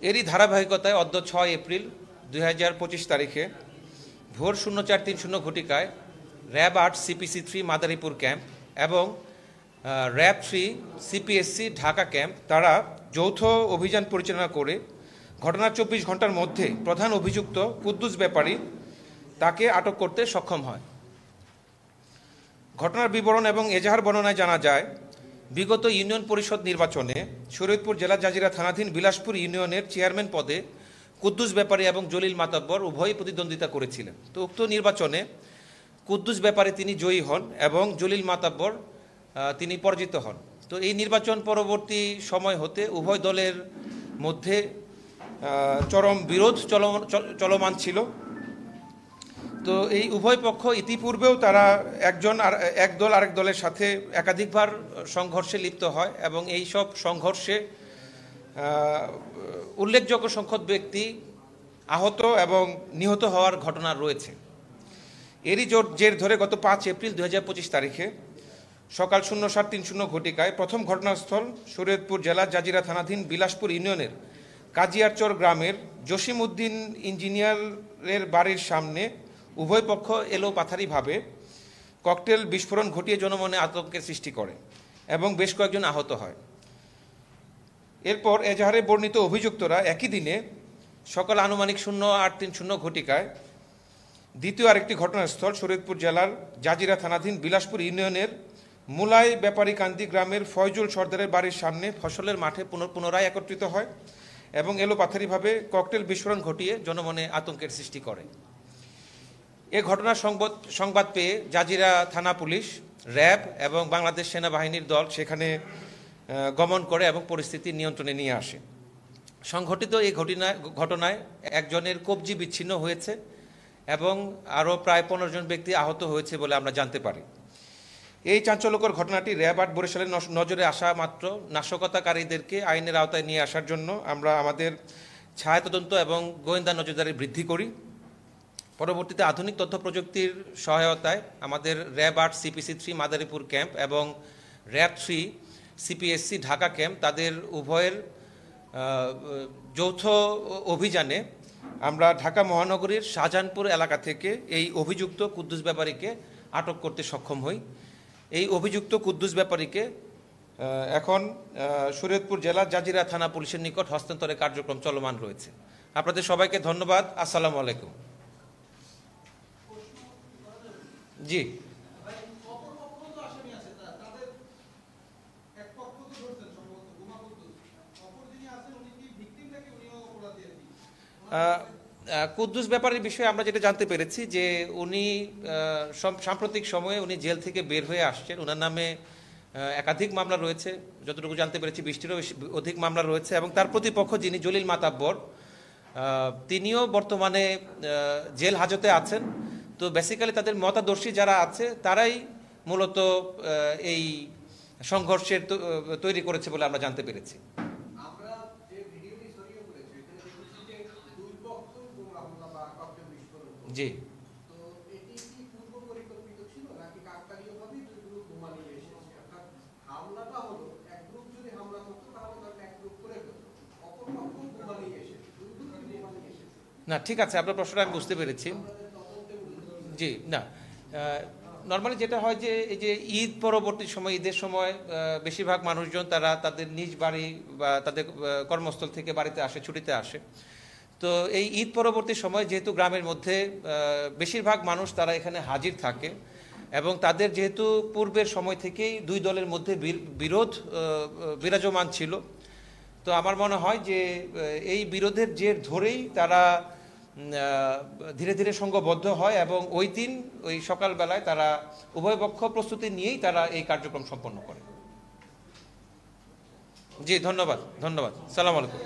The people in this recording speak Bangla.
এরই ধারাবাহিকতায় অদ্য 6 এপ্রিল 2025 তারিখে ভোর 0430 ঘটিকায় র্যাব 8 CPC 3 মাদারীপুর ক্যাম্প এবং র্যাব 3 CPSC ঢাকা ক্যাম্প তারা যৌথ অভিযান পরিচালনা করে ঘটনার 24 ঘন্টার মধ্যে প্রধান অভিযুক্ত কুদ্দুস ব্যাপারী তাকে আটক করতে সক্ষম হয়। ঘটনার বিবরণ এবং এজাহার বর্ণনায় জানা যায়, বিগত ইউনিয়ন পরিষদ নির্বাচনে শরীয়তপুর জেলা জাজিরা থানাধীন বিলাসপুর ইউনিয়নের চেয়ারম্যান পদে কুদ্দুস ব্যাপারী এবং জলিল মাতাব্বর উভয়ই প্রতিদ্বন্দ্বিতা করেছিলেন। তো উক্ত নির্বাচনে কুদ্দুস ব্যাপারী তিনি জয়ী হন এবং জলিল মাতাব্বর তিনি পরাজিত হন। তো এই নির্বাচন পরবর্তী সময় হতে উভয় দলের মধ্যে চরম বিরোধ চলমান ছিল। তো এই উভয় পক্ষ ইতিপূর্বেও তারা এক দল আরেক দলের সাথে একাধিকবার সংঘর্ষে লিপ্ত হয় এবং এই সব সংঘর্ষে উল্লেখযোগ্য সংখ্যক ব্যক্তি আহত এবং নিহত হওয়ার ঘটনা রয়েছে। এরই জের ধরে গত 5 এপ্রিল 2025 তারিখে সকাল 0730 ঘটিকায় প্রথম ঘটনাস্থল শরীয়তপুর জেলা জাজিরা থানাধীন বিলাসপুর ইউনিয়নের কাজিয়ারচর গ্রামের জসিম উদ্দিন ইঞ্জিনিয়ারের বাড়ির সামনে উভয় পক্ষ এলোপাথারিভাবে ককটেল বিস্ফোরণ ঘটিয়ে জনমনে আতঙ্কের সৃষ্টি করে এবং বেশ কয়েকজন আহত হয়। এরপর এজাহারে বর্ণিত অভিযুক্তরা একই দিনে সকাল আনুমানিক 0830 ঘটিকায় দ্বিতীয় আরেকটি ঘটনাস্থল শরীয়তপুর জেলার জাজিরা থানাধীন বিলাসপুর ইউনিয়নের মুলাই ব্যাপারীকান্দি গ্রামের ফয়জুল সর্দারের বাড়ির সামনে ফসলের মাঠে পুনরায় একত্রিত হয় এবং এলোপাথারিভাবে ককটেল বিস্ফোরণ ঘটিয়ে জনমনে আতঙ্কের সৃষ্টি করে। এ ঘটনার সংবাদ পেয়ে জাজিরা থানা পুলিশ, র্যাব এবং বাংলাদেশ সেনাবাহিনীর দল সেখানে গমন করে এবং পরিস্থিতি নিয়ন্ত্রণে নিয়ে আসে। সংঘটিত এই ঘটনায় একজনের কবজি বিচ্ছিন্ন হয়েছে এবং আরও প্রায় 15 জন ব্যক্তি আহত হয়েছে বলে আমরা জানতে পারি। এই চাঞ্চল্যকর ঘটনাটি র্যাব 8 বরিশালের নজরে আসা মাত্র নাশকতাকারীদেরকে আইনের আওতায় নিয়ে আসার জন্য আমরা আমাদের ছায়া তদন্ত এবং গোয়েন্দা নজরদারি বৃদ্ধি করি। পরবর্তীতে আধুনিক তথ্য প্রযুক্তির সহায়তায় আমাদের র্যাব 8 CPC 3 মাদারীপুর ক্যাম্প এবং র্যাব 3 CPSC ঢাকা ক্যাম্প তাদের উভয়ের যৌথ অভিযানে আমরা ঢাকা মহানগরীর শাহজাহানপুর এলাকা থেকে এই অভিযুক্ত কুদ্দুস ব্যাপারীকে আটক করতে সক্ষম হই। এই অভিযুক্ত কুদ্দুস ব্যাপারীকে এখন শরীয়তপুর জেলা জাজিরা থানা পুলিশের নিকট হস্তান্তরের কার্যক্রম চলমান রয়েছে। আপনাদের সবাইকে ধন্যবাদ। আসসালামু আলাইকুম। জি, কুদ্দুস ব্যাপারীর বিষয়ে আমরা যেটা জানতে পেরেছি যে উনি সাম্প্রতিক সময়ে উনি জেল থেকে বের হয়ে আসছেন। ওনার নামে একাধিক মামলা রয়েছে, যতটুকু জানতে পেরেছি 20টিরও অধিক মামলা রয়েছে এবং তার প্রতিপক্ষ যিনি জলিল মাতাব্বর তিনিও বর্তমানে জেল হাজতে আছেন। তো বেসিক্যালি তাদের মতাদর্শী যারা আছে তারাই মূলত এই সংঘর্ষের তৈরি করেছে বলে আমরা জানতে পেরেছি। জি, না ঠিক আছে, আপনার প্রশ্নটা আমি বুঝতে পেরেছি। জি, না নর্মালি যেটা হয় যে এই যে ঈদ পরবর্তী সময়, ঈদের সময় বেশিরভাগ মানুষজন তারা তাদের নিজ বাড়ি বা তাদের কর্মস্থল থেকে বাড়িতে আসে, ছুটিতে আসে। তো এই ঈদ পরবর্তী সময় যেহেতু গ্রামের মধ্যে বেশিরভাগ মানুষ তারা এখানে হাজির থাকে এবং তাদের যেহেতু পূর্বের সময় থেকেই দুই দলের মধ্যে বিরোধ বিরাজমান ছিল, তো আমার মনে হয় যে এই বিরোধের জের ধরেই তারা ধীরে ধীরে সংঘবদ্ধ হয় এবং ওই দিন ওই সকালবেলায় তারা উভয় পক্ষ প্রস্তুতি নিয়েই তারা এই কার্যক্রম সম্পন্ন করে। জি, ধন্যবাদ। সালাম আলাইকুম।